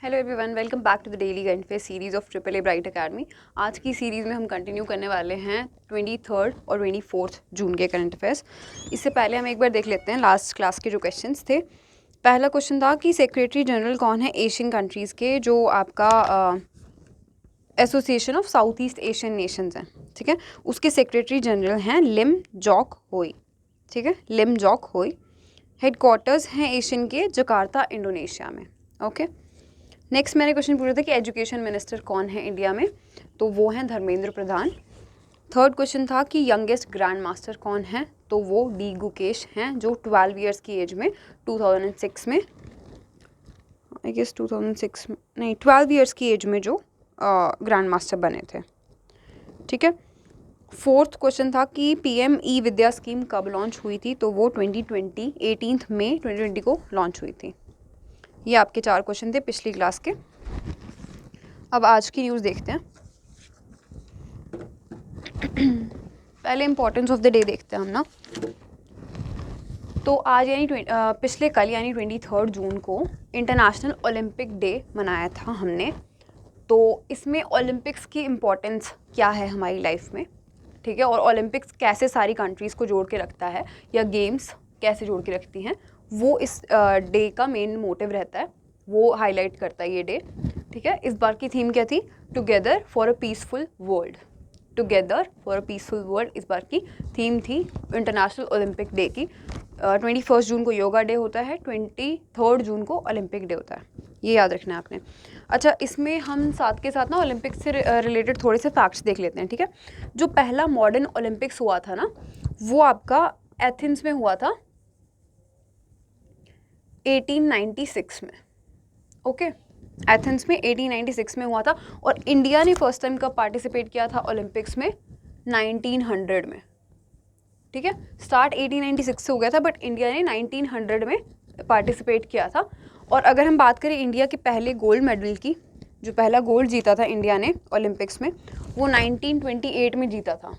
Hello everyone, welcome back to the daily current affair series of triple A bright academy. आज की series में हम continue करने वाले हैं 23 और 24 जून के करंट अफेयर्स। इससे पहले हम एक बार देख लेते हैं लास्ट क्लास के जो क्वेश्चंस थे। पहला क्वेश्चन था कि सेक्रेटरी जनरल कौन है एशियन कंट्रीज़ के, जो आपका association of south east Asian Nations हैं, ठीक है। उसके सेक्रेटरी जनरल हैं लिम जॉक होई, ठीक है, लिम जॉक होई। हेडक्वार्टर्स हैं एशियन के जकार्ता, इंडोनेशिया में। ओके, नेक्स्ट मैंने क्वेश्चन पूछा था कि एजुकेशन मिनिस्टर कौन है इंडिया में, तो वो हैं धर्मेंद्र प्रधान। थर्ड क्वेश्चन था कि यंगेस्ट ग्रैंड मास्टर कौन है, तो वो डी गुकेश हैं, जो 12 ईयर्स की एज में 2006 में, आई गेस 2006 में नहीं, 12 ईयर्स की एज में जो ग्रैंड मास्टर बने थे, ठीक है। फोर्थ क्वेश्चन था कि पीएम ई विद्या स्कीम कब लॉन्च हुई थी, तो वो 2020 18 मई 2020 को लॉन्च हुई थी। ये आपके 4 क्वेश्चन थे पिछली क्लास के। अब आज की न्यूज़ देखते हैं। पहले इम्पोर्टेंस ऑफ द डे देखते हैं हम ना। तो आज यानी पिछले कल यानी 23 जून को इंटरनेशनल ओलंपिक डे मनाया था हमने। तो इसमें ओलंपिक्स की इम्पोर्टेंस क्या है हमारी लाइफ में, ठीक है, और ओलंपिक्स कैसे सारी कंट्रीज़ को जोड़ के रखता है, या गेम्स कैसे जोड़ के रखती हैं, वो इस डे का मेन मोटिव रहता है, वो हाईलाइट करता है ये डे, ठीक है। इस बार की थीम क्या थी? Together for a peaceful world. Together for a peaceful world इस बार की थीम थी इंटरनेशनल ओलंपिक डे की। 21 जून को योगा डे होता है, 23 जून को ओलंपिक डे होता है, ये याद रखना है आपने। अच्छा, इसमें हम साथ के साथ ना ओलंपिक्स से रिलेटेड थोड़े से फैक्ट्स देख लेते हैं, ठीक है। जो पहला मॉडर्न ओलंपिक्स हुआ था ना, वो आपका एथेंस में हुआ था 1896 में। ओके, एथेंस में 1896 में हुआ था। और इंडिया ने फर्स्ट टाइम कब पार्टिसिपेट किया था ओलंपिक्स में? 1900 में, ठीक है। स्टार्ट 1896 से हो गया था, बट इंडिया ने 1900 में पार्टिसिपेट किया था। और अगर हम बात करें इंडिया के पहले गोल्ड मेडल की, जो पहला गोल्ड जीता था इंडिया ने ओलंपिक्स में, वो 1928 में जीता था।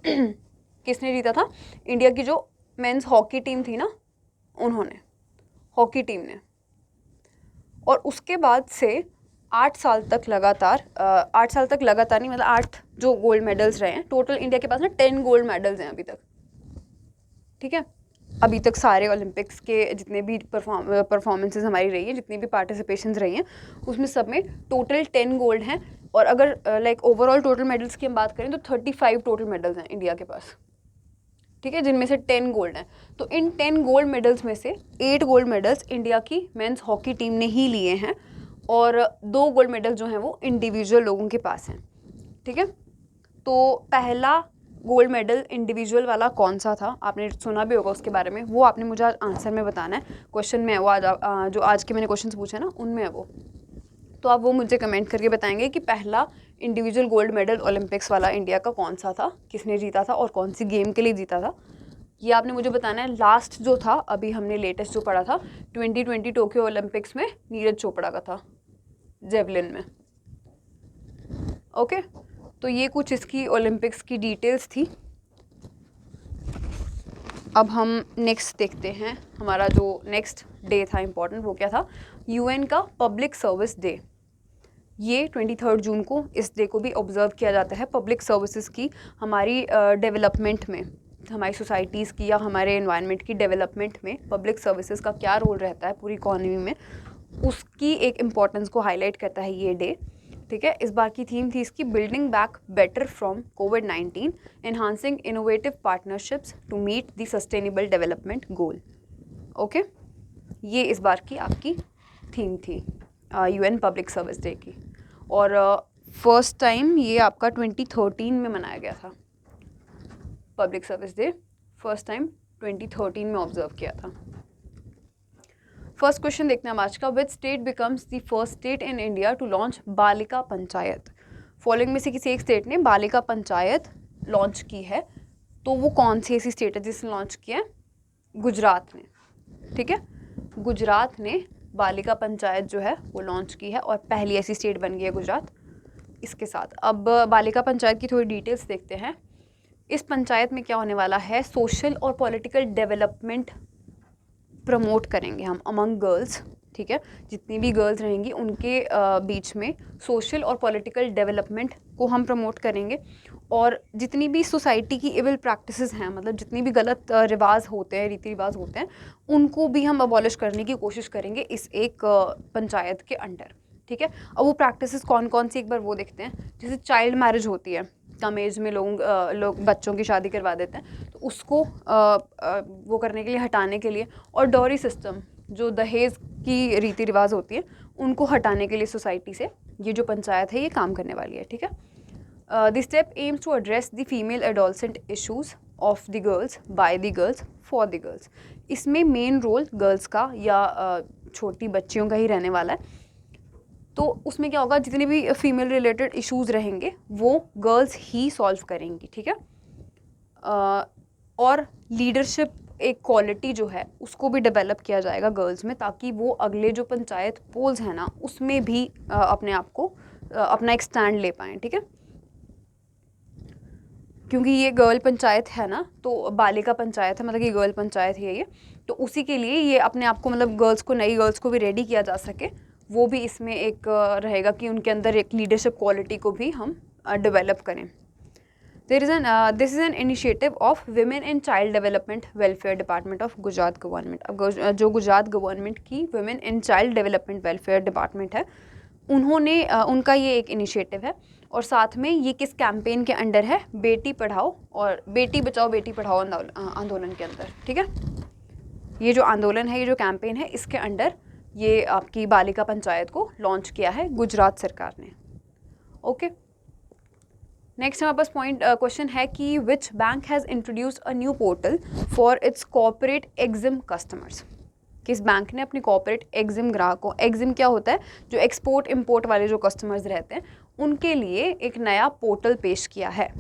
किसने जीता था? इंडिया की जो मेंस हॉकी टीम थी ना, उन्होंने, हॉकी टीम ने। और उसके बाद से 8 साल तक लगातार 8 साल तक लगातार नहीं, मतलब 8 जो गोल्ड मेडल्स रहे हैं टोटल। इंडिया के पास ना 10 गोल्ड मेडल्स हैं अभी तक, ठीक है। अभी तक सारे ओलंपिक्स के जितने भी परफॉर्मेंसेज हमारी रही हैं, जितनी भी पार्टिसिपेशंस रही हैं, उसमें सब में टोटल 10 गोल्ड हैं। और अगर लाइक ओवरऑल टोटल मेडल्स की हम बात करें तो 35 टोटल मेडल्स हैं इंडिया के पास, ठीक है, जिनमें से 10 गोल्ड हैं। तो इन 10 गोल्ड मेडल्स में से 8 गोल्ड मेडल्स इंडिया की मेंस हॉकी टीम ने ही लिए हैं, और 2 गोल्ड मेडल जो हैं वो इंडिविजुअल लोगों के पास हैं, ठीक है। तो पहला गोल्ड मेडल इंडिविजुअल वाला कौन सा था, आपने सुना भी होगा उसके बारे में, वो आपने मुझे आज आंसर में बताना है। क्वेश्चन में है वो, आज जो आज के मैंने क्वेश्चन पूछे ना उनमें है वो। तो आप वो मुझे कमेंट करके बताएंगे कि पहला इंडिविजुअल गोल्ड मेडल ओलंपिक्स वाला इंडिया का कौन सा था, किसने जीता था और कौन सी गेम के लिए जीता था, ये आपने मुझे बताना है। लास्ट जो था, अभी हमने लेटेस्ट जो पढ़ा था 2020 टोक्यो ओलंपिक्स में, नीरज चोपड़ा का था जेवलिन में। ओके, तो ये कुछ इसकी ओलंपिक्स की डिटेल्स थी। अब हम नेक्स्ट देखते हैं, हमारा जो नेक्स्ट डे था इम्पॉर्टेंट, वो क्या था? यूएन का पब्लिक सर्विस डे। ये 23 जून को इस डे को भी ऑब्जर्व किया जाता है। पब्लिक सर्विसेज की हमारी डेवलपमेंट में, हमारी सोसाइटीज़ की या हमारे एनवायरनमेंट की डेवलपमेंट में पब्लिक सर्विसेज का क्या रोल रहता है पूरी इकॉनमी में, उसकी एक इम्पॉर्टेंस को हाईलाइट करता है ये डे, ठीक है। इस बार की थीम थी इसकी बिल्डिंग बैक बेटर फ्रॉम कोविड-19, enhancing innovative partnerships to meet the sustainable development goal. Okay, ये इस बार की आपकी थीम थी यूएन पब्लिक सर्विस डे की। और फर्स्ट टाइम ये आपका 2013 में मनाया गया था। Public service day first time 2013 में ऑब्जर्व किया था। फर्स्ट क्वेश्चन देखते हैं हम आज का। Which state becomes the first state in India to launch Balika panchayat? Following में से किसी एक स्टेट ने बालिका पंचायत लॉन्च की है, तो वो कौन सी ऐसी स्टेट है जिसने लॉन्च किया है? गुजरात ने, ठीक है। गुजरात ने बालिका पंचायत जो है वो लॉन्च की है, और पहली ऐसी स्टेट बन गई है गुजरात इसके साथ। अब बालिका पंचायत की थोड़ी डिटेल्स देखते हैं। इस पंचायत में क्या होने वाला है? सोशल और पॉलिटिकल डेवलपमेंट प्रमोट करेंगे हम अमंग गर्ल्स, ठीक है, जितनी भी गर्ल्स रहेंगी उनके बीच में सोशल और पॉलिटिकल डेवलपमेंट को हम प्रमोट करेंगे, और जितनी भी सोसाइटी की इविल प्रैक्टिसेस हैं, मतलब जितनी भी गलत रिवाज होते हैं, रीति रिवाज होते हैं, उनको भी हम अबॉलिश करने की कोशिश करेंगे इस एक पंचायत के अंडर, ठीक है। अब वो प्रैक्टिसेस कौन कौन सी एक बार वो देखते हैं। जैसे चाइल्ड मैरिज होती है, कम एज में लोग बच्चों की शादी करवा देते हैं, तो उसको वो करने के लिए, हटाने के लिए, और डॉरी सिस्टम जो दहेज की रीति रिवाज होती है उनको हटाने के लिए सोसाइटी से ये जो पंचायत है ये काम करने वाली है, ठीक है। This step aims to address the female adolescent issues of the girls by the girls for the girls. इसमें मेन रोल गर्ल्स का या छोटी बच्चियों का ही रहने वाला है। तो उसमें क्या होगा, जितने भी फीमेल रिलेटेड इश्यूज रहेंगे वो गर्ल्स ही सॉल्व करेंगी, ठीक है। और लीडरशिप एक क्वालिटी जो है उसको भी डेवलप किया जाएगा गर्ल्स में, ताकि वो अगले जो पंचायत पोल्स हैं ना उसमें भी अपने आप को अपना एक स्टैंड ले पाएँ, ठीक है। क्योंकि ये गर्ल पंचायत है ना, तो बालिका पंचायत है, मतलब कि गर्ल पंचायत ही है ये, तो उसी के लिए ये अपने आप को, मतलब गर्ल्स को, नई गर्ल्स को भी रेडी किया जा सके, वो भी इसमें एक रहेगा कि उनके अंदर एक लीडरशिप क्वालिटी को भी हम डेवलप करें। This is an initiative of women in child development welfare department of Gujarat government. अब जो गुजरात गवर्नमेंट की women in child development welfare department है, उन्होंने उनका ये एक इनिशिएटिव है, और साथ में ये किस कैंपेन के अंडर है, बेटी पढ़ाओ और बेटी बचाओ बेटी पढ़ाओ आंदोलन के अंदर, ठीक है। ये जो आंदोलन है, ये जो कैंपेन है, इसके अंडर ये आपकी बालिका पंचायत को लॉन्च किया है गुजरात सरकार ने। ओके, नेक्स्ट हमारे पास क्वेश्चन है कि which bank has introduced a new portal for its corporate EXIM customers. किस बैंक ने अपनी कॉर्पोरेट एग्जिम ग्राहकों, एग्जिम क्या होता है, जो एक्सपोर्ट इम्पोर्ट वाले जो कस्टमर्स रहते हैं उनके लिए एक नया पोर्टल पेश किया है।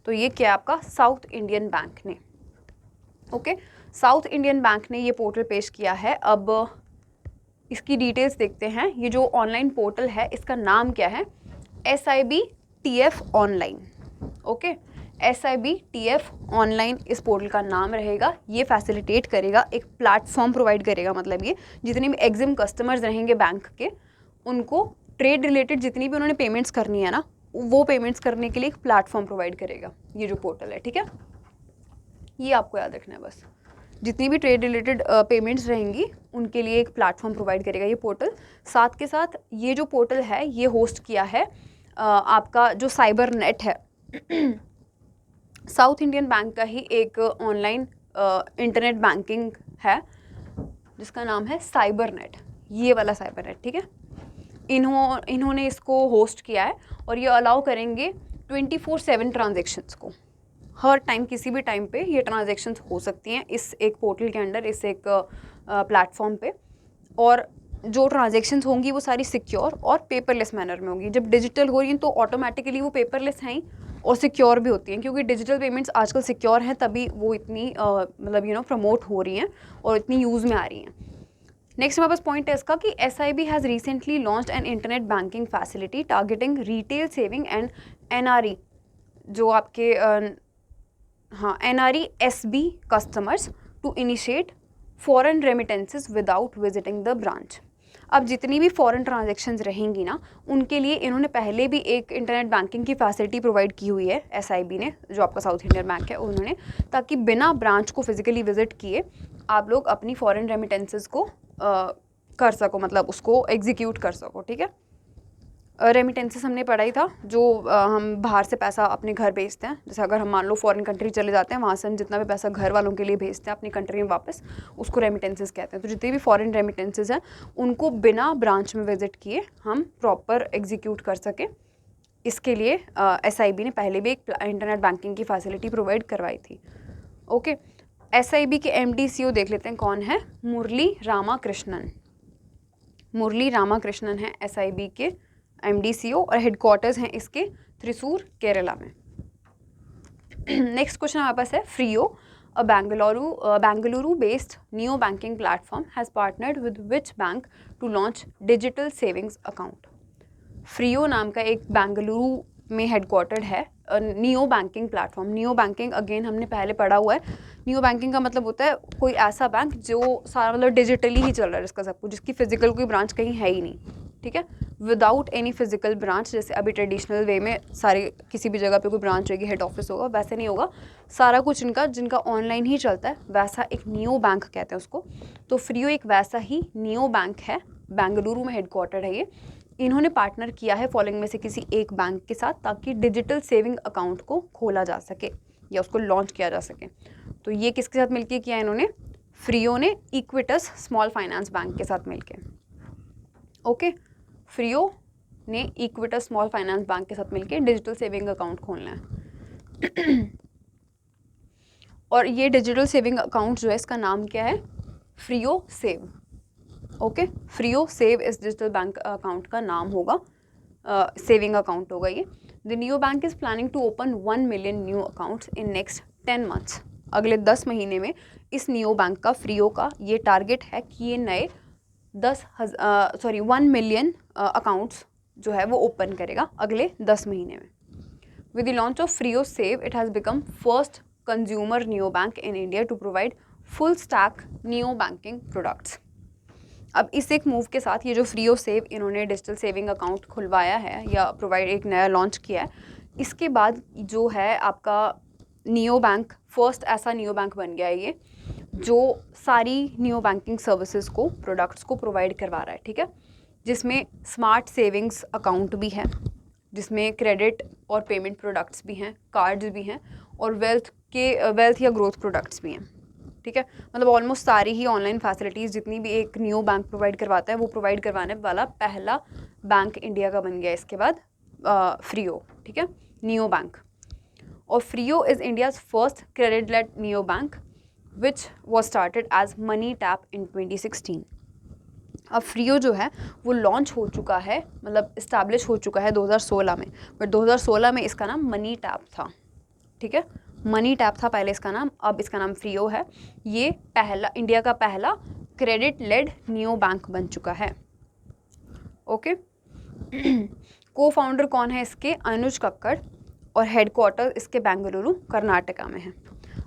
तो ये क्या आपका साउथ इंडियन बैंक ने, ओके, साउथ इंडियन बैंक ने ये पोर्टल पेश किया है। अब इसकी डिटेल्स देखते हैं। ये जो ऑनलाइन पोर्टल है इसका नाम क्या है, SIBTF online, okay, SIBTF online इस पोर्टल का नाम रहेगा। ये फैसिलिटेट करेगा, एक प्लेटफॉर्म प्रोवाइड करेगा, मतलब ये जितने भी एग्जिम कस्टमर्स रहेंगे बैंक के, उनको ट्रेड रिलेटेड जितनी भी उन्होंने पेमेंट्स करनी है ना, वो पेमेंट्स करने के लिए एक प्लेटफॉर्म प्रोवाइड करेगा ये जो पोर्टल है, ठीक है। ये आपको याद रखना है बस, जितनी भी ट्रेड रिलेटेड पेमेंट्स रहेंगी उनके लिए एक प्लेटफॉर्म प्रोवाइड करेगा ये पोर्टल। साथ के साथ ये जो पोर्टल है ये होस्ट किया है आपका जो साइबर नेट है साउथ इंडियन बैंक का ही एक ऑनलाइन इंटरनेट बैंकिंग है जिसका नाम है साइबर नेट, ये वाला साइबर नेट, ठीक है। इन्होंने इसको होस्ट किया है और ये अलाउ करेंगे 24/7 ट्रांजेक्शन्स को। हर टाइम, किसी भी टाइम पे ये ट्रांजेक्शन्स हो सकती हैं इस एक पोर्टल के अंडर, इस एक प्लेटफॉर्म पे, और जो ट्रांजेक्शन्स होंगी वो सारी सिक्योर और पेपरलेस मैनर में होंगी। जब डिजिटल हो रही हैं तो ऑटोमेटिकली वो पेपरलेस हैं ही और सिक्योर भी होती हैं, क्योंकि डिजिटल पेमेंट्स आजकल सिक्योर हैं, तभी वो इतनी मतलब प्रमोट हो रही हैं और इतनी यूज़ में आ रही हैं। नेक्स्ट हमारे पास पॉइंट है इसका कि SIB has recently launched an internet banking facility targeting retail saving and NRE, जो आपके NRE SB customers to initiate foreign remittances without visiting the branch. अब जितनी भी फॉरेन ट्रांजेक्शन्स रहेंगी ना, उनके लिए इन्होंने पहले भी एक इंटरनेट बैंकिंग की फैसिलिटी प्रोवाइड की हुई है SIB ने, जो आपका साउथ इंडियन बैंक है उन्होंने, ताकि बिना ब्रांच को फिजिकली विजिट किए आप लोग अपनी फॉरेन रेमिटेंसेस को कर सको, मतलब उसको एग्जीक्यूट कर सको, ठीक है। रेमिटेंसेस हमने पढ़ा ही था, जो हम बाहर से पैसा अपने घर भेजते हैं। जैसे अगर हम मान लो फॉरेन कंट्री चले जाते हैं, वहाँ से हम जितना भी पैसा घर वालों के लिए भेजते हैं अपनी कंट्री में वापस, उसको रेमिटेंसेस कहते हैं। तो जितने भी फॉरेन रेमिटेंसेस हैं उनको बिना ब्रांच में विजिट किए हम प्रॉपर एग्जीक्यूट कर सकें, इसके लिए SIB ने पहले भी एक इंटरनेट बैंकिंग की फैसिलिटी प्रोवाइड करवाई थी। ओके, SIB के MD CEO देख लेते हैं कौन है, मुरली रामाकृष्णन। मुरली रामाकृष्णन है SIB के MD CEO और हेडक्वार्टर्स हैं इसके त्रिसूर, केरला में। नेक्स्ट क्वेश्चन हमारे पास है, Freo, a Bengaluru based new banking platform has partnered with which bank to launch digital savings account. Freo नाम का एक बेंगलुरु में हेडक्वार्टर्ड है neo banking platform. Neo banking again हमने पहले पढ़ा हुआ है। नियो बैंकिंग का मतलब होता है कोई ऐसा बैंक जो सारा मतलब डिजिटली ही चल रहा है जिसका सब कुछ, जिसकी फिजिकल कोई ब्रांच कहीं है ही नहीं, ठीक है, विदाउट एनी फिजिकल ब्रांच। जैसे अभी ट्रेडिशनल वे में सारे किसी भी जगह पे कोई ब्रांच होगी, हेड ऑफिस होगा, वैसे नहीं होगा, सारा कुछ जिनका ऑनलाइन ही चलता है, वैसा एक नियो बैंक कहते हैं उसको। तो फ्रियो एक वैसा ही नियो बैंक है, बेंगलुरु में हेडक्वार्टर है ये। इन्होंने पार्टनर किया है फॉलोइंग में से किसी एक बैंक के साथ, ताकि डिजिटल सेविंग अकाउंट को खोला जा सके या उसको लॉन्च किया जा सके। तो ये किसके साथ मिलके किया इन्होंने? फ्रियो ने इक्विटस स्मॉल फाइनेंस बैंक के साथ मिलके। ओके, फ्रियो ने इक्विटस स्मॉल फाइनेंस बैंक के साथ मिलके डिजिटल सेविंग अकाउंट खोलना है। और ये डिजिटल सेविंग अकाउंट जो है इसका नाम क्या है? Freo save. Okay, Freo save इस डिजिटल बैंक अकाउंट का नाम होगा, सेविंग अकाउंट होगा ये। The neo bank is planning to open 1 million new accounts in next 10 months. अगले 10 महीने में इस नियो बैंक का, फ्रियो का ये टारगेट है कि ये नए 1 मिलियन अकाउंट्स जो है वो ओपन करेगा अगले 10 महीने में। With the launch of Freo save it has become first consumer neo bank in India to provide full stack neo banking products. अब इस एक मूव के साथ ये जो फ्रियो सेव इन्होंने डिजिटल सेविंग अकाउंट खुलवाया है या प्रोवाइड एक नया लॉन्च किया है, इसके बाद जो है आपका नियो बैंक फर्स्ट ऐसा नियो बैंक बन गया है ये, जो सारी नियो बैंकिंग सर्विसेज को, प्रोडक्ट्स को प्रोवाइड करवा रहा है, ठीक है, जिसमें स्मार्ट सेविंग्स अकाउंट भी है, जिसमें क्रेडिट और पेमेंट प्रोडक्ट्स भी हैं, कार्ड्स भी हैं, और वेल्थ या ग्रोथ प्रोडक्ट्स भी हैं, ठीक है। मतलब ऑलमोस्ट सारी ही ऑनलाइन फैसिलिटीज़ जितनी भी एक नियो बैंक प्रोवाइड करवाता है वो प्रोवाइड करवाने वाला पहला बैंक इंडिया का बन गया इसके बाद फ्रियो, ठीक है, नियो बैंक। और Freo is India's first credit led neo bank which was started as money tap in 2016। अब फ्रियो जो है वो लॉन्च हो चुका है, मतलब इस्टेब्लिश हो चुका है 2016 में, बट 2016 में इसका नाम मनी टैप था, ठीक है, मनी टैप था पहले इसका नाम, अब इसका नाम फ्रियो है। ये पहला, इंडिया का पहला क्रेडिट लेड नियो बैंक बन चुका है। ओके, को फाउंडर कौन है इसके? अनुज कक्कड़, और हेडक्वार्टर इसके बेंगलुरु कर्नाटका में है।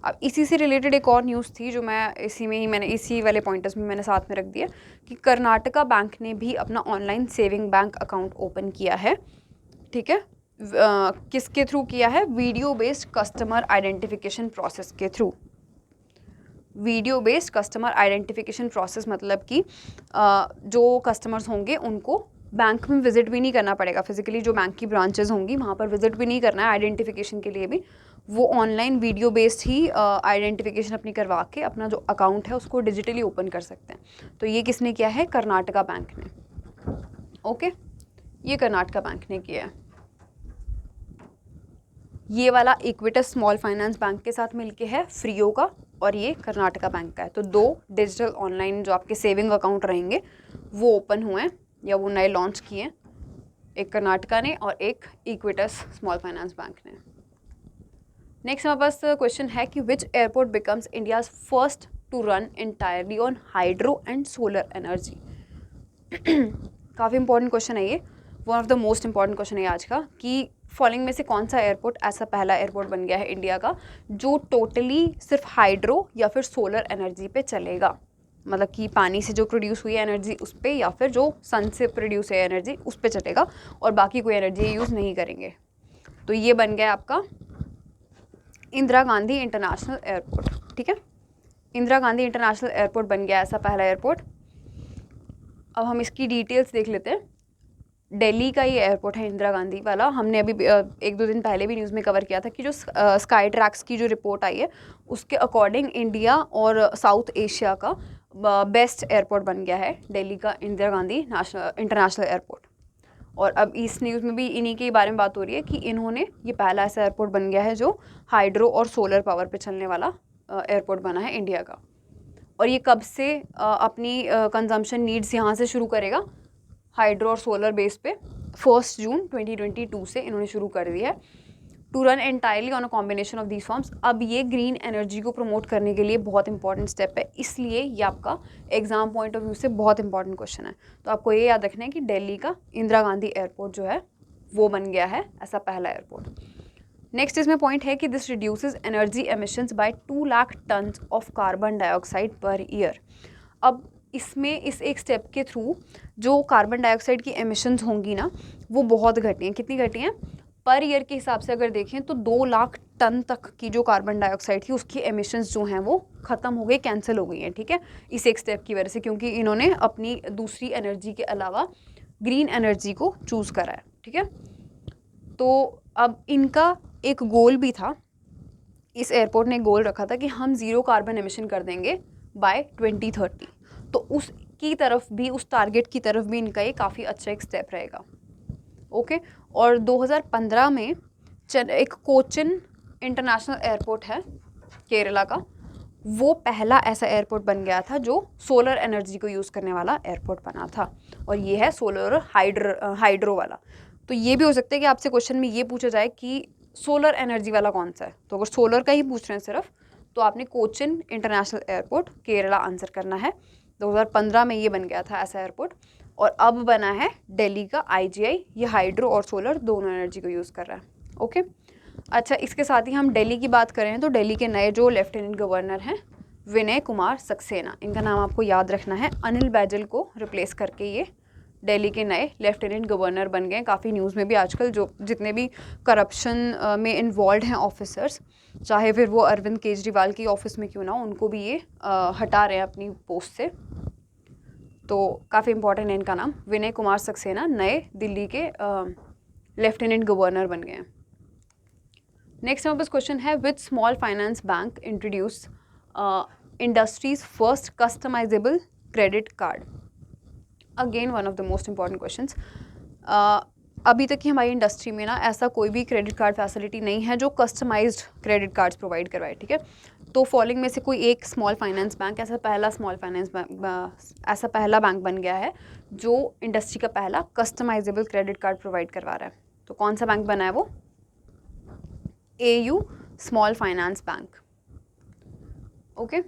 अब इसी से रिलेटेड एक और न्यूज़ थी जो मैं इसी वाले पॉइंटर्स में मैंने साथ में रख दिया कि कर्नाटका बैंक ने भी अपना online saving bank account open किया है, ठीक है। किसके थ्रू किया है? Video based customer identification process के through. Video based customer identification process मतलब कि जो कस्टमर्स होंगे उनको बैंक में विजिट भी नहीं करना पड़ेगा, फिजिकली जो बैंक की ब्रांचेस होंगी वहाँ पर विजिट भी नहीं करना है आइडेंटिफिकेशन के लिए भी, वो ऑनलाइन वीडियो बेस्ड ही आइडेंटिफिकेशन अपनी करवा के अपना जो अकाउंट है उसको डिजिटली ओपन कर सकते हैं। तो ये किसने किया है? कर्नाटका बैंक ने। ओके, ये कर्नाटका बैंक ने किया है। ये वाला इक्विटस स्मॉल फाइनेंस बैंक के साथ मिलके है फ्रियो का, और ये कर्नाटका बैंक का है। तो दो डिजिटल ऑनलाइन जो आपके सेविंग अकाउंट रहेंगे वो ओपन हुए हैं या वो नए लॉन्च किए हैं, एक कर्नाटका ने और एक इक्विटस स्मॉल फाइनेंस बैंक ने। नेक्स्ट हमारे पास क्वेश्चन है कि which airport becomes India's first to run entirely on hydro and solar energy. काफ़ी इंपॉर्टेंट क्वेश्चन है ये, one of the most important question है आज का, कि फॉलोइंग में से कौन सा एयरपोर्ट ऐसा पहला एयरपोर्ट बन गया है इंडिया का जो टोटली सिर्फ हाइड्रो या फिर सोलर एनर्जी पे चलेगा, मतलब कि पानी से जो प्रोड्यूस हुई है एनर्जी उस पर, या फिर जो सन से प्रोड्यूस है एनर्जी उस पर चलेगा और बाकी कोई एनर्जी यूज़ नहीं करेंगे। तो ये बन गया आपका इंदिरा गांधी इंटरनेशनल एयरपोर्ट, ठीक है, इंदिरा गांधी इंटरनेशनल एयरपोर्ट बन गया ऐसा पहला एयरपोर्ट। अब हम इसकी डिटेल्स देख लेते हैं। दिल्ली का ये एयरपोर्ट है इंदिरा गांधी वाला, हमने अभी 1-2 दिन पहले भी न्यूज़ में कवर किया था कि जो स्काई ट्रैक्स की जो रिपोर्ट आई है उसके अकॉर्डिंग इंडिया और साउथ एशिया का बेस्ट एयरपोर्ट बन गया है दिल्ली का इंदिरा गांधी इंटरनेशनल एयरपोर्ट। और अब इस न्यूज़ में भी इन्हीं के बारे में बात हो रही है कि इन्होंने, ये पहला ऐसा एयरपोर्ट बन गया है जो हाइड्रो और सोलर पावर पे चलने वाला एयरपोर्ट बना है इंडिया का। और ये कब से अपनी कंजम्पशन नीड्स यहाँ से शुरू करेगा? हाइड्रो और सोलर बेस पे 1 जून 2022 से इन्होंने शुरू कर दिया है to run entirely on a combination of these forms. अब ये ग्रीन एनर्जी को प्रमोट करने के लिए बहुत इंपॉर्टेंट स्टेप है, इसलिए ये आपका एग्जाम पॉइंट ऑफ व्यू से बहुत इंपॉर्टेंट क्वेश्चन है। तो आपको ये याद रखना है कि दिल्ली का इंदिरा गांधी एयरपोर्ट जो है वो बन गया है ऐसा पहला एयरपोर्ट। नेक्स्ट इसमें पॉइंट है कि this reduces energy emissions by 2 lakh tons of carbon dioxide per year. अब इसमें इस एक स्टेप के थ्रू जो कार्बन डाइऑक्साइड की एमिशंस होंगी ना वो बहुत घटी हैं। कितनी घटी हैं? पर ईयर के हिसाब से अगर देखें तो 2 लाख टन तक की जो कार्बन डाइऑक्साइड थी उसकी एमिशंस जो हैं वो ख़त्म हो गई, कैंसिल हो गई हैं। ठीक है, इस एक स्टेप की वजह से, क्योंकि इन्होंने अपनी दूसरी एनर्जी के अलावा ग्रीन एनर्जी को चूज़ करा है। ठीक है, तो अब इनका एक गोल भी था, इस एयरपोर्ट ने गोल रखा था कि हम 0 कार्बन एमिशन कर देंगे बाय 2030। तो उसकी तरफ भी, उस टारगेट की तरफ भी इनका ये काफ़ी अच्छा एक स्टेप रहेगा। ओके, और 2015 में एक कोचिन इंटरनेशनल एयरपोर्ट है केरला का, वो पहला ऐसा एयरपोर्ट बन गया था जो सोलर एनर्जी को यूज़ करने वाला एयरपोर्ट बना था, और ये है सोलर हाइड्रो वाला। तो ये भी हो सकता है कि आपसे क्वेश्चन में ये पूछा जाए कि सोलर एनर्जी वाला कौन सा है, तो अगर सोलर का ही पूछ रहे हैं सिर्फ तो आपने Cochin international airport Kerala answer करना है। 2015 में ये बन गया था ऐसा एयरपोर्ट, और अब बना है दिल्ली का IGI। ये हाइड्रो और सोलर दोनों एनर्जी को यूज़ कर रहा है। ओके, अच्छा, इसके साथ ही हम दिल्ली की बात करें तो दिल्ली के नए जो लेफ्टिनेंट गवर्नर हैं विनय कुमार सक्सेना, इनका नाम आपको याद रखना है। अनिल बैजल को रिप्लेस करके ये दिल्ली के नए लेफ्टिनेंट गवर्नर बन गए। काफ़ी न्यूज़ में भी आजकल जो जितने भी करप्शन में इन्वॉल्व हैं ऑफिसर्स, चाहे फिर वो अरविंद केजरीवाल की ऑफिस में क्यों ना हो, उनको भी ये हटा रहे हैं अपनी पोस्ट से। तो काफ़ी इंपॉर्टेंट है इनका नाम। विनय कुमार सक्सेना नए दिल्ली के लेफ्टिनेंट गवर्नर बन गए हैं। नेक्स्ट हमारे पास क्वेश्चन है, which small finance bank introduce industries first customisable credit card? Again one of the most important questions. अभी तक की हमारी इंडस्ट्री में ना ऐसा कोई भी क्रेडिट कार्ड फैसिलिटी नहीं है जो कस्टमाइज्ड क्रेडिट कार्ड्स प्रोवाइड करवाए। ठीक है, तो फॉलोइंग में से कोई एक स्मॉल फाइनेंस बैंक, ऐसा पहला बैंक बन गया है जो इंडस्ट्री का पहला कस्टमाइजेबल क्रेडिट कार्ड प्रोवाइड करवा रहा है। तो कौन सा बैंक बना है वो? AU small finance bank. Okay,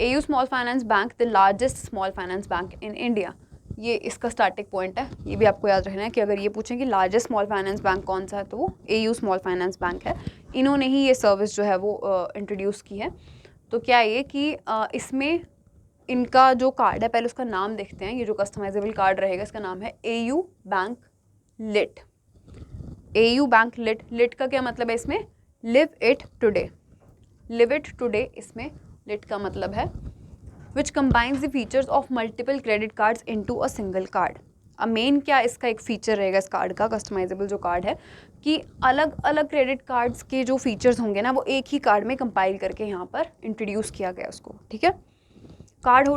AU small finance bank, the largest small finance bank in India. ये इसका स्टार्टिंग पॉइंट है, ये भी आपको याद रखना है कि अगर ये पूछें कि लार्जेस्ट स्मॉल फाइनेंस बैंक कौन सा है तो वो AU स्मॉल फाइनेंस बैंक है। इन्होंने ही ये सर्विस जो है वो इंट्रोड्यूस की है। तो क्या ये कि इसमें इनका जो कार्ड है, पहले उसका नाम देखते हैं। ये जो कस्टमाइजेबल कार्ड रहेगा इसका नाम है AU bank LIT. AU bank LIT. LIT का क्या मतलब है इसमें? Live it today. Live it today इसमें लिट का मतलब है which combines the features of multiple credit cards into a single card. अब मेन क्या इसका एक फीचर रहेगा इस कार्ड का, कस्टमाइजेबल जो कार्ड है, कि अलग अलग क्रेडिट कार्ड्स के जो फीचर्स होंगे ना वो एक ही कार्ड में कंपाइल करके यहाँ पर इंट्रोड्यूस किया गया उसको। ठीक है, card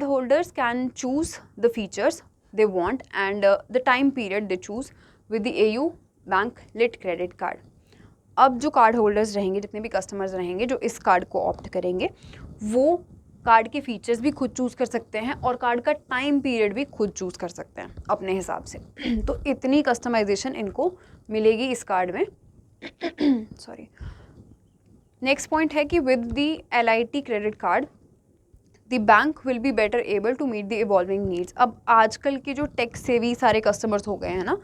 holders can choose the features they want and the time period they choose with the AU bank lit credit card. अब जो कार्ड होल्डर्स रहेंगे, जितने भी कस्टमर्स रहेंगे जो इस कार्ड को ऑप्ट करेंगे, वो कार्ड के फीचर्स भी खुद चूज़ कर सकते हैं और कार्ड का टाइम पीरियड भी खुद चूज़ कर सकते हैं अपने हिसाब से। तो इतनी कस्टमाइजेशन इनको मिलेगी इस कार्ड में। सॉरी। नेक्स्ट पॉइंट है कि with the LIT credit card the bank will be better able to meet the evolving needs. अब आजकल के जो टेक सेवी सारे कस्टमर्स हो गए हैं ना,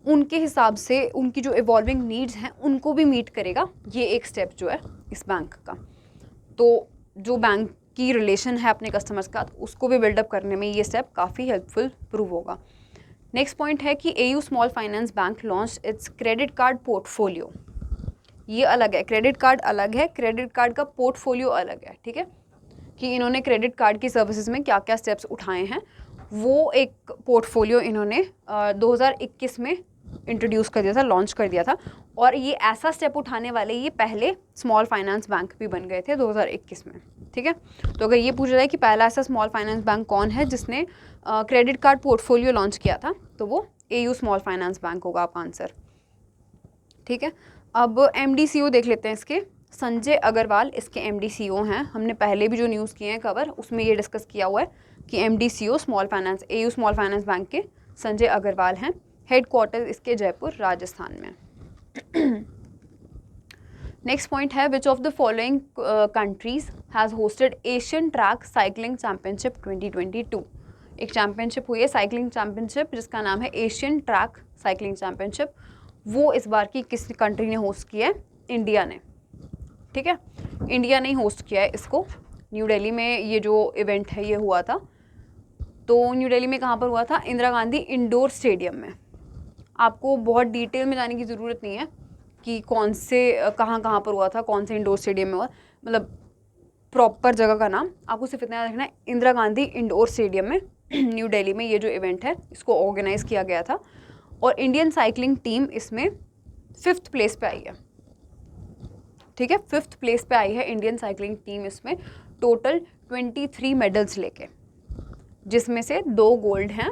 उनके हिसाब से उनकी जो इवॉल्विंग नीड्स हैं उनको भी मीट करेगा ये एक स्टेप जो है इस बैंक का। तो जो बैंक की रिलेशन है अपने कस्टमर्स का, उसको भी बिल्डअप करने में ये स्टेप काफ़ी हेल्पफुल प्रूव होगा। नेक्स्ट पॉइंट है कि AU small finance bank launch its credit card portfolio. ये अलग है, क्रेडिट कार्ड अलग है, क्रेडिट कार्ड का पोर्टफोलियो अलग है। ठीक है, कि इन्होंने क्रेडिट कार्ड की सर्विसेज में क्या क्या स्टेप्स उठाए हैं वो एक पोर्टफोलियो इन्होंने 2021 में इंट्रोड्यूस कर दिया था, लॉन्च कर दिया था। और ये ऐसा स्टेप उठाने वाले ये पहले स्मॉल फाइनेंस बैंक भी बन गए थे 2021 में। ठीक है, तो अगर ये पूछा जाए कि पहला ऐसा स्मॉल फाइनेंस बैंक कौन है जिसने क्रेडिट कार्ड पोर्टफोलियो लॉन्च किया था, तो वो AU स्मॉल फाइनेंस बैंक होगा आपका आंसर। ठीक है, अब MD CEO देख लेते हैं इसके। संजय अग्रवाल इसके MD CEO हैं। हमने पहले भी जो न्यूज़ किए हैं कवर, उसमें ये डिस्कस किया हुआ है कि MD CEO AU small finance bank के संजय अग्रवाल हैं। हेडक्वार्टर इसके जयपुर राजस्थान में। नेक्स्ट पॉइंट है, which of the following countries has hosted Asian track cycling championship 2022। एक चैम्पियनशिप हुई है साइकिलिंग चैम्पियनशिप जिसका नाम है एशियन ट्रैक साइकिलिंग चैम्पियनशिप। वो इस बार की किस कंट्री ने होस्ट किया है? इंडिया ने, ठीक है, इंडिया ने ही होस्ट किया है इसको। न्यू दिल्ली में ये जो इवेंट है ये हुआ था। तो न्यू दिल्ली में कहाँ पर हुआ था? इंदिरा गांधी इंडोर स्टेडियम में। आपको बहुत डिटेल में जाने की ज़रूरत नहीं है कि कौन से कहाँ पर हुआ था, कौन से इंडोर स्टेडियम में हुआ, मतलब प्रॉपर जगह का नाम आपको सिर्फ इतना याद रखना है, इंदिरा गांधी इंडोर स्टेडियम में न्यू दिल्ली में ये जो इवेंट है इसको ऑर्गेनाइज़ किया गया था। और इंडियन साइकिलिंग टीम इसमें 5th प्लेस पे आई है, ठीक है, 5th प्लेस पे आई है इंडियन साइकिलिंग टीम इसमें, टोटल 23 मेडल्स लेके, जिसमें से 2 गोल्ड हैं,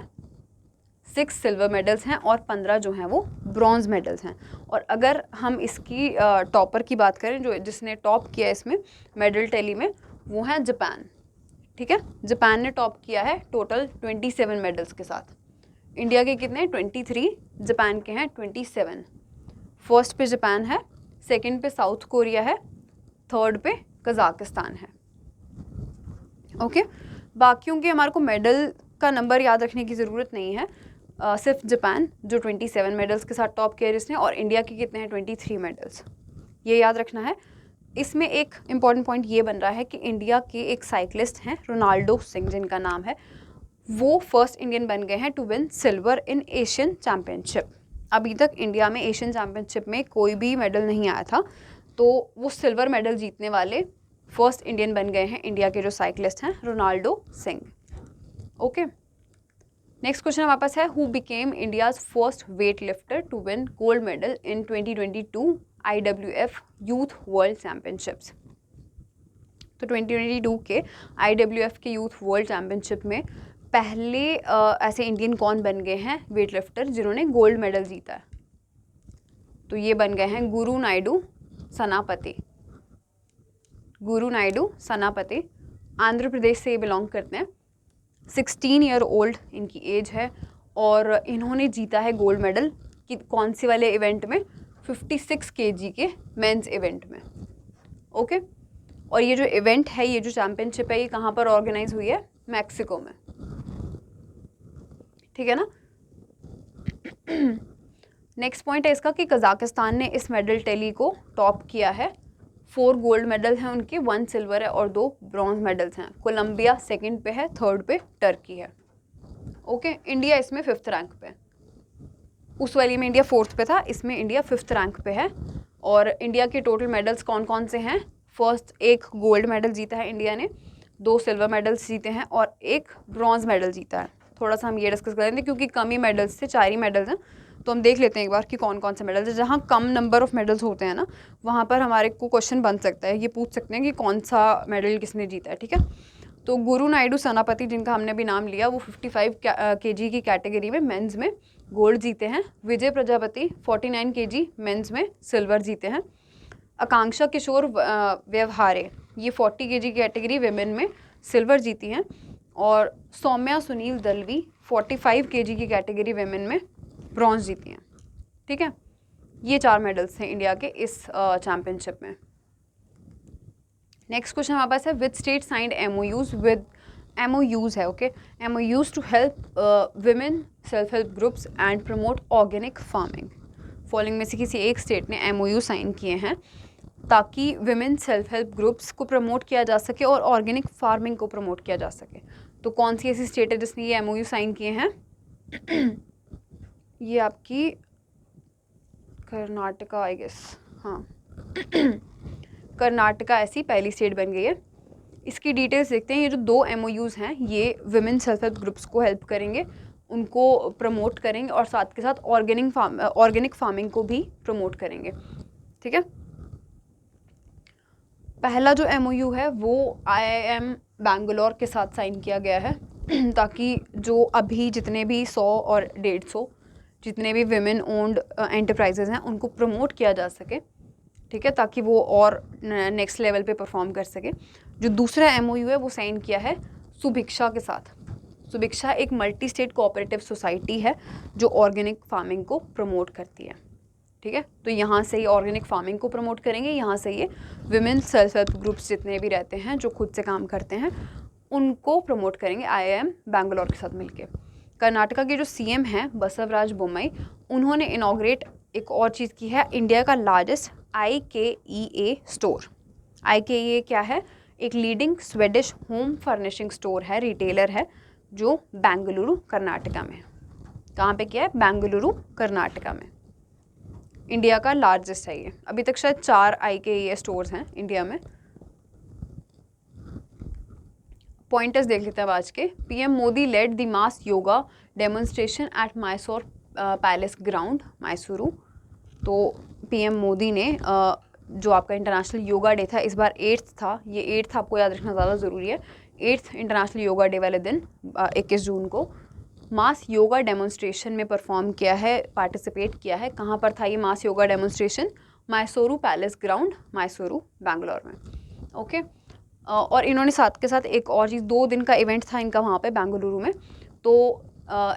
6 सिल्वर मेडल्स हैं और 15 जो हैं वो ब्रॉन्ज मेडल्स हैं। और अगर हम इसकी टॉपर की बात करें, जो जिसने टॉप किया इसमें मेडल टैली में, वो है जापान, ठीक है, जापान ने टॉप किया है टोटल 27 मेडल्स के साथ। इंडिया के कितने? 23, जापान के हैं 27। फर्स्ट पे जापान है, सेकंड पे साउथ कोरिया है, थर्ड पे कजाकिस्तान है। ओके, बाकियों के हमारे को मेडल का नंबर याद रखने की ज़रूरत नहीं है, सिर्फ जापान जो 27 मेडल्स के साथ टॉप किया जिसने, और इंडिया के कितने हैं? 23 मेडल्स, ये याद रखना है। इसमें एक इम्पॉर्टेंट पॉइंट ये बन रहा है कि इंडिया के एक साइकिलिस्ट हैं रोनाल्डो सिंह, जिनका नाम है, वो फर्स्ट इंडियन बन गए हैं to win silver in Asian championship. अभी तक इंडिया में एशियन चैम्पियनशिप में कोई भी मेडल नहीं आया था, तो वो सिल्वर मेडल जीतने वाले फर्स्ट इंडियन बन गए हैं इंडिया के जो साइकिलिस्ट हैं Ronaldo Singh. Okay, next question हमारे पास है, who became India's first weight lifter to win gold medal in 2022 IWF youth world championships. तो 2022 के IWF के यूथ वर्ल्ड चैम्पियनशिप में पहले ऐसे इंडियन कौन बन गए हैं वेट लिफ्टर जिन्होंने गोल्ड मेडल जीता है? तो ये बन गए हैं गुरु नायडू सनापति। गुरु नायडू सनापति आंध्र प्रदेश से ये बिलोंग करते हैं, 16 ईयर ओल्ड इनकी एज है, और इन्होंने जीता है गोल्ड मेडल कि कौन से वाले इवेंट में? 56 kg के मेंस इवेंट में। ओके, और ये जो इवेंट है, ये जो चैम्पियनशिप है, ये कहाँ पर ऑर्गेनाइज हुई है? मैक्सिको में, ठीक है ना। नेक्स्ट पॉइंट है इसका कि कजाकिस्तान ने इस मेडल टैली को टॉप किया है। 4 गोल्ड मेडल हैं उनके, 1 सिल्वर है और 2 ब्रॉन्ज मेडल्स हैं। कोलंबिया सेकंड पे है, थर्ड पे टर्की है। ओके, इंडिया इसमें 5th रैंक पे, उस वाली में इंडिया 4th पे था, इसमें इंडिया 5th रैंक पे है। और इंडिया के टोटल मेडल्स कौन कौन से हैं? फर्स्ट 1 गोल्ड मेडल जीता है इंडिया ने, 2 सिल्वर मेडल्स जीते हैं और 1 ब्रॉन्ज मेडल जीता है। थोड़ा सा हम ये डिस्कस कर लेंगे क्योंकि कम ही मेडल्स थे, 4 ही मेडल्स हैं, तो हम देख लेते हैं एक बार कि कौन कौन से मेडल्स हैं। जहाँ कम नंबर ऑफ मेडल्स होते हैं ना, वहाँ पर हमारे को क्वेश्चन बन सकता है, ये पूछ सकते हैं कि कौन सा मेडल किसने जीता है, ठीक है। तो गुरु नायडू सनापति, जिनका हमने अभी नाम लिया, वो 55 kg की कैटेगरी में मेंस में गोल्ड जीते हैं। विजय प्रजापति 49 kg मेंस में सिल्वर जीते हैं। आकांक्षा किशोर व्यवहारे, ये 40 kg की कैटेगरी विमेन में सिल्वर जीती हैं। और सौम्या सुनील दलवी 45 kg की कैटेगरी विमेन में ब्रॉन्ज जीती हैं, ठीक है। ये 4 मेडल्स हैं इंडिया के इस चैम्पियनशिप में। नेक्स्ट क्वेश्चन हमारे पास है, with state signed MOUs with MOUs है, ओके, MOUs to help women self help groups and promote organic farming. Following में से किसी एक स्टेट ने MOU साइन किए हैं ताकि विमेन सेल्फ हेल्प ग्रुप्स को प्रमोट किया जा सके और ऑर्गेनिक फार्मिंग को प्रमोट किया जा सके। तो कौन सी ऐसी स्टेट है जिसने ये MOU साइन किए हैं? ये आपकी कर्नाटका, आई गेस, हाँ कर्नाटका ऐसी पहली स्टेट बन गई है। इसकी डिटेल्स देखते हैं। ये जो 2 MOUs हैं, ये विमेन सेल्फ हेल्प ग्रुप्स को हेल्प करेंगे, उनको प्रमोट करेंगे और साथ के साथ ऑर्गेनिक फार्मिंग को भी प्रमोट करेंगे, ठीक है। पहला जो MOU है वो IIM बैंगलोर के साथ साइन किया गया है ताकि जो अभी जितने भी 100 और 150 जितने भी विमेन ओन्ड एंटरप्राइजेज़ हैं उनको प्रमोट किया जा सके, ठीक है, ताकि वो और नेक्स्ट लेवल पे परफॉर्म कर सके। जो दूसरा MOU है वो साइन किया है सुभिक्षा के साथ। सुभिक्षा एक मल्टी स्टेट कोऑपरेटिव सोसाइटी है जो ऑर्गेनिक फार्मिंग को प्रमोट करती है, ठीक है। तो यहाँ से ये ऑर्गेनिक फार्मिंग को प्रमोट करेंगे, यहाँ से ये विमेन सेल्फ हेल्प ग्रुप्स जितने भी रहते हैं जो खुद से काम करते हैं उनको प्रमोट करेंगे IIM बैंगलोर के साथ मिलके। कर्नाटका के जो CM हैं बसवराज बोम्मई, उन्होंने इनॉग्रेट एक और चीज़ की है, इंडिया का लार्जेस्ट IKEA स्टोर। IKEA क्या है? एक leading Swedish home furnishing store है, रिटेलर है, जो बेंगलुरु कर्नाटका में है। कहाँ पे क्या है? बेंगलुरु कर्नाटका में। इंडिया का लार्जेस्ट है ये। अभी तक शायद 4 IKEA स्टोर्स हैं इंडिया में। पॉइंटर्स देख लेते हैं अब आज के। PM Modi led the mass yoga demonstration at Mysore palace ground, Mysuru. तो PM मोदी ने जो आपका इंटरनेशनल योगा डे था, इस बार 8th था, ये 8th आपको याद रखना ज़्यादा ज़रूरी है। 8th इंटरनेशनल योगा डे वाले दिन 21 जून को मास योगा डेमोन्स्ट्रेशन में परफॉर्म किया है, पार्टिसिपेट किया है। कहाँ पर था ये mass yoga demonstration? Mysuru palace ground, Mysuru, Bangalore में। ओके। और इन्होंने साथ के साथ एक और चीज़, 2 दिन का इवेंट था इनका वहाँ पे बेंगलुरु में। तो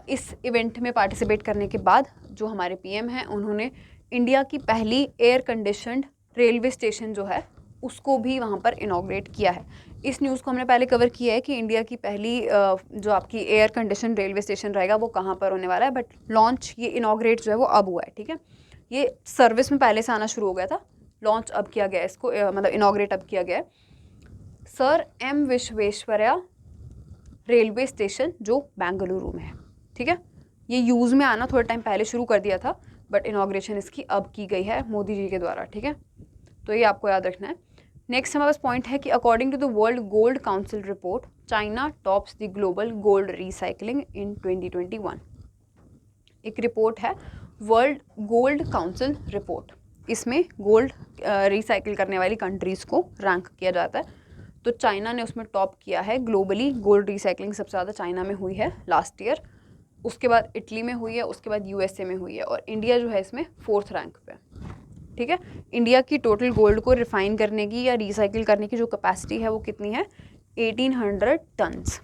इस इवेंट में पार्टिसिपेट करने के बाद जो हमारे PM हैं, उन्होंने इंडिया की पहली एयर कंडीशनड रेलवे स्टेशन जो है उसको भी वहाँ पर इनॉग्रेट किया है। इस न्यूज़ को हमने पहले कवर किया है कि इंडिया की पहली जो आपकी एयर कंडीशन रेलवे स्टेशन रहेगा वो कहाँ पर होने वाला है, बट लॉन्च ये इनॉग्रेट जो है वो अब हुआ है। ठीक है, ये सर्विस में पहले से आना शुरू हो गया था, लॉन्च अब किया गया है इसको, मतलब इनॉग्रेट अब किया गया है। Sir M Visvesvaraya railway station जो बेंगलुरु में है। ठीक है, ये यूज़ में आना थोड़ा टाइम पहले शुरू कर दिया था, बट इनॉग्रेशन इसकी अब की गई है मोदी जी के द्वारा। ठीक है, तो ये आपको याद रखना है। नेक्स्ट हमारे पास पॉइंट है कि according to the world gold council report, China tops the global gold recycling in 2021। एक रिपोर्ट है वर्ल्ड गोल्ड काउंसिल रिपोर्ट, इसमें गोल्ड रिसाइकिल करने वाली कंट्रीज़ को रैंक किया जाता है। तो चाइना ने उसमें टॉप किया है ग्लोबली, गोल्ड रिसाइकलिंग सबसे ज़्यादा चाइना में हुई है लास्ट ईयर, उसके बाद इटली में हुई है, उसके बाद USA में हुई है, और इंडिया जो है इसमें 4th रैंक पे। ठीक है, इंडिया की टोटल गोल्ड को रिफाइन करने की या रिसाइकिल करने की जो कैपेसिटी है वो कितनी है? 1800 टन्स।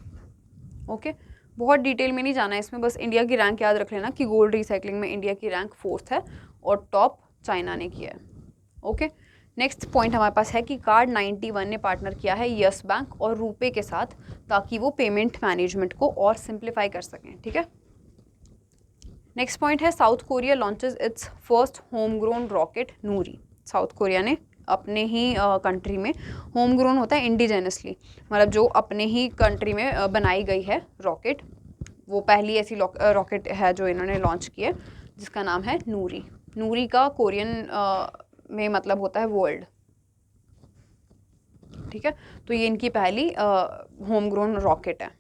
ओके, बहुत डिटेल में नहीं जाना है इसमें, बस इंडिया की रैंक याद रख लेना कि गोल्ड रिसाइकलिंग में इंडिया की रैंक 4th है और टॉप चाइना ने किया है। ओके, नेक्स्ट पॉइंट हमारे पास है कि कार्ड 91 ने पार्टनर किया है यस बैंक और रूपे के साथ, ताकि वो पेमेंट मैनेजमेंट को और सिंप्लीफाई कर सकें। ठीक है, नेक्स्ट पॉइंट है south Korea launches it's first home grown rocket Noori. South Korea ने अपने ही कंट्री में, होम ग्रोन होता है इंडिजेनसली, मतलब जो अपने ही कंट्री में बनाई गई है रॉकेट, वो पहली ऐसी रॉकेट है जो इन्होंने लॉन्च की है, जिसका नाम है नूरी। नूरी का कोरियन में मतलब होता है वर्ल्ड। ठीक है, तो ये इनकी पहली होम ग्रोन रॉकेट है।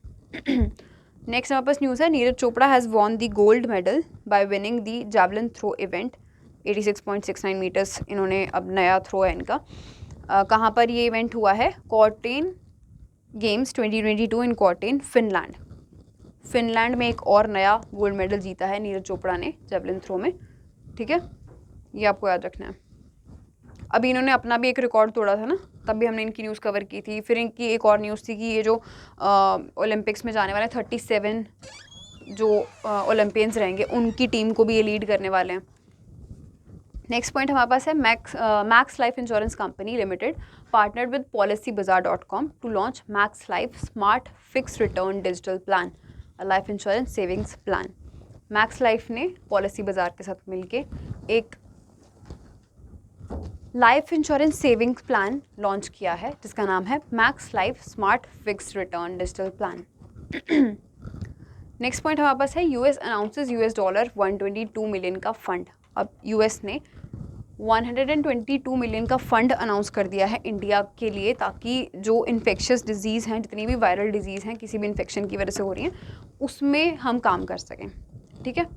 नेक्स्ट हमारे पास न्यूज़ है Neeraj Chopra has won the gold medal by winning the javelin throw event, 86.69 metres इन्होंने, अब नया थ्रो है इनका। कहाँ पर ये इवेंट हुआ है? कॉर्टेन गेम्स 2022 इन कॉर्टेन, फिनलैंड। फिनलैंड में एक और नया गोल्ड मेडल जीता है नीरज चोपड़ा ने जैवलिन थ्रो में। ठीक है, ये आपको याद रखना है। अभी इन्होंने अपना भी एक रिकॉर्ड तोड़ा था ना, तब भी हमने इनकी न्यूज़ कवर की थी। फिर इनकी एक और न्यूज़ थी कि ये जो ओलंपिक्स में जाने वाले 37 जो ओलंपियंस रहेंगे, उनकी टीम को भी ये लीड करने वाले हैं। नेक्स्ट पॉइंट हमारे पास है Max Life insurance company limited partnered with policybazaar.com to launch Max Life smart fix return digital plan, life insurance savings plan. Max Life ने पॉलिसी बाजार के साथ मिलके एक life insurance savings plan launch किया है, जिसका नाम है Max Life smart fix return digital plan. Next point हमारे पास है US अनाउंसेस $122 मिलियन का फंड। अब US ने 122 मिलियन का फंड अनाउंस कर दिया है इंडिया के लिए, ताकि जो इन्फेक्शियस डिजीज़ हैं, जितनी भी वायरल डिजीज़ हैं किसी भी इन्फेक्शन की वजह से हो रही हैं, उसमें हम काम कर सकें। ठीक है,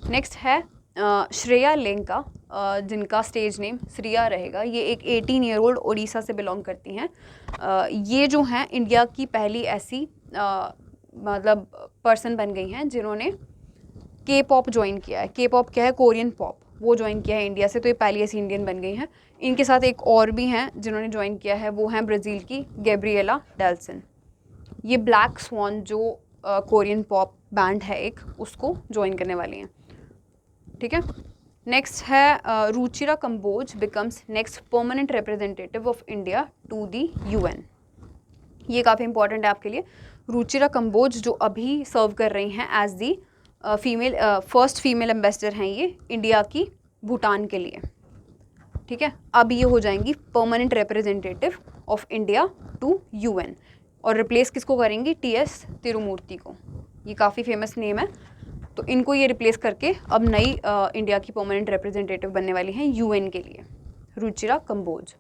नेक्स्ट है श्रेया लेंका, जिनका स्टेज नेम श्रिया रहेगा। ये एक 18 ईयर ओल्ड ओडिशा से बिलोंग करती हैं। ये जो हैं इंडिया की पहली ऐसी मतलब पर्सन बन गई हैं जिन्होंने K-पॉप ज्वाइन किया है। K-पॉप क्या है? कोरियन पॉप, वो ज्वाइन किया है इंडिया से, तो ये पहली ऐसी इंडियन बन गई हैं। इनके साथ एक और भी हैं जिन्होंने ज्वाइन किया है, वो हैं ब्राज़ील की गैब्रिएला डेल्सन। ये ब्लैक स्वॉन जो कोरियन पॉप बैंड है एक, उसको ज्वाइन करने वाली हैं। ठीक है, नेक्स्ट है Ruchira Kamboj becomes next permanent representative of India to the UN। ये काफ़ी इंपॉर्टेंट है आपके लिए। रुचिरा कंबोज जो अभी सर्व कर रही हैं as the first female ambassador हैं ये इंडिया की भूटान के लिए, ठीक है। अब ये हो जाएंगी permanent representative of India to UN, और रिप्लेस किसको करेंगी, टीएस तिरुमूर्ति को। ये काफ़ी फेमस नेम है, तो इनको ये रिप्लेस करके अब नई इंडिया की परमानेंट रिप्रेजेंटेटिव बनने वाली हैं यूएन के लिए, रुचिरा कंबोज।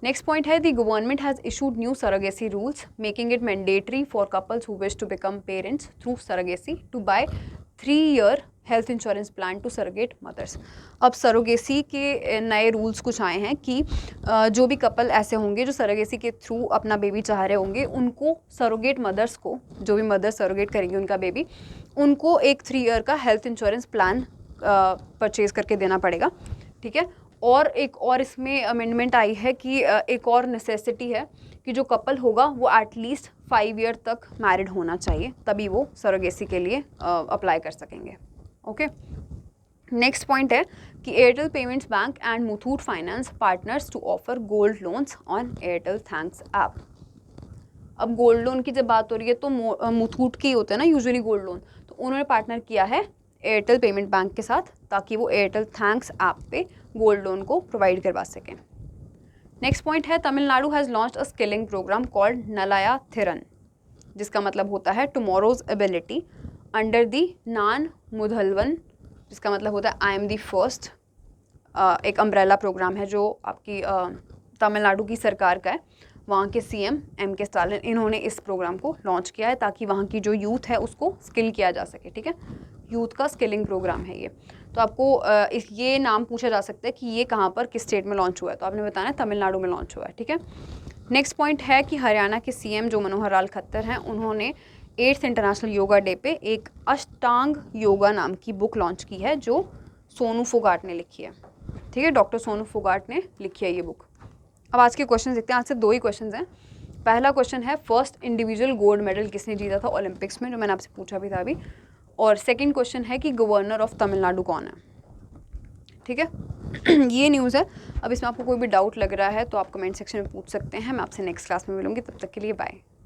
नेक्स्ट पॉइंट है, the government has issued new surrogacy rules making it mandatory for couples who wish to become parents through surrogacy to buy 3-year health insurance plan to surrogate mothers. अब surrogacy के नए rules कुछ आए हैं कि जो भी कपल ऐसे होंगे जो सरोगेसी के थ्रू अपना बेबी चाह रहे होंगे, उनको सरोगेट मदर्स को, जो भी मदर सरोगेट करेंगी उनका बेबी, उनको एक 3 year का हेल्थ इंश्योरेंस प्लान परचेज़ करके देना पड़ेगा, ठीक है। और एक और इसमें अमेंडमेंट आई है कि एक और नेसेसिटी है कि जो कपल होगा वो एटलीस्ट 5 year तक मैरिड होना चाहिए, तभी वो सरोगेसी के लिए अप्लाई कर सकेंगे। ओके, नेक्स्ट पॉइंट है कि Airtel payments bank and Muthoot finance partners to offer gold loans on Airtel thanks app. अब गोल्ड लोन की जब बात हो रही है तो मुथूट के होते हैं ना यूजुअली गोल्ड लोन, तो उन्होंने पार्टनर किया है एयरटेल पेमेंट बैंक के साथ ताकि वो एयरटेल थैंक्स ऐप पे गोल्ड लोन को प्रोवाइड करवा सकें। नेक्स्ट पॉइंट है, Tamil Nadu has launched a skilling program called Naalaiya Thiran, जिसका मतलब होता है tomorrow's ability, under the Naan Mudhalvan, जिसका मतलब होता है आई एम दी फर्स्ट। एक अम्ब्रेला प्रोग्राम है जो आपकी तमिलनाडु की सरकार का है, वहाँ के सीएम MK स्टालिन, इन्होंने इस प्रोग्राम को लॉन्च किया है ताकि वहाँ की जो यूथ है उसको स्किल किया जा सके, ठीक है। यूथ का स्किलिंग प्रोग्राम है ये। तो आपको ये नाम पूछा जा सकता है कि ये कहाँ पर, किस स्टेट में लॉन्च हुआ है, तो आपने बताना है तमिलनाडु में लॉन्च हुआ है, ठीक है। नेक्स्ट पॉइंट है कि हरियाणा के सीएम जो मनोहर लाल खट्टर हैं, उन्होंने 8th इंटरनेशनल योगा डे पे एक अष्टांग योगा नाम की बुक लॉन्च की है जो सोनू फोगाट ने लिखी है, ठीक है। डॉक्टर सोनू फोगाट ने लिखी है ये बुक। अब आज के क्वेश्चन देखते हैं, आज से 2 ही क्वेश्चन हैं। पहला क्वेश्चन है, फर्स्ट इंडिविजुअल गोल्ड मेडल किसने जीता था ओलंपिक्स में, जो मैंने आपसे पूछा भी था अभी। और सेकंड क्वेश्चन है कि गवर्नर ऑफ तमिलनाडु कौन है, ठीक है। ये न्यूज़ है। अब इसमें आपको कोई भी डाउट लग रहा है तो आप कमेंट सेक्शन में पूछ सकते हैं। मैं आपसे नेक्स्ट क्लास में मिलूंगी, तब तक के लिए बाय।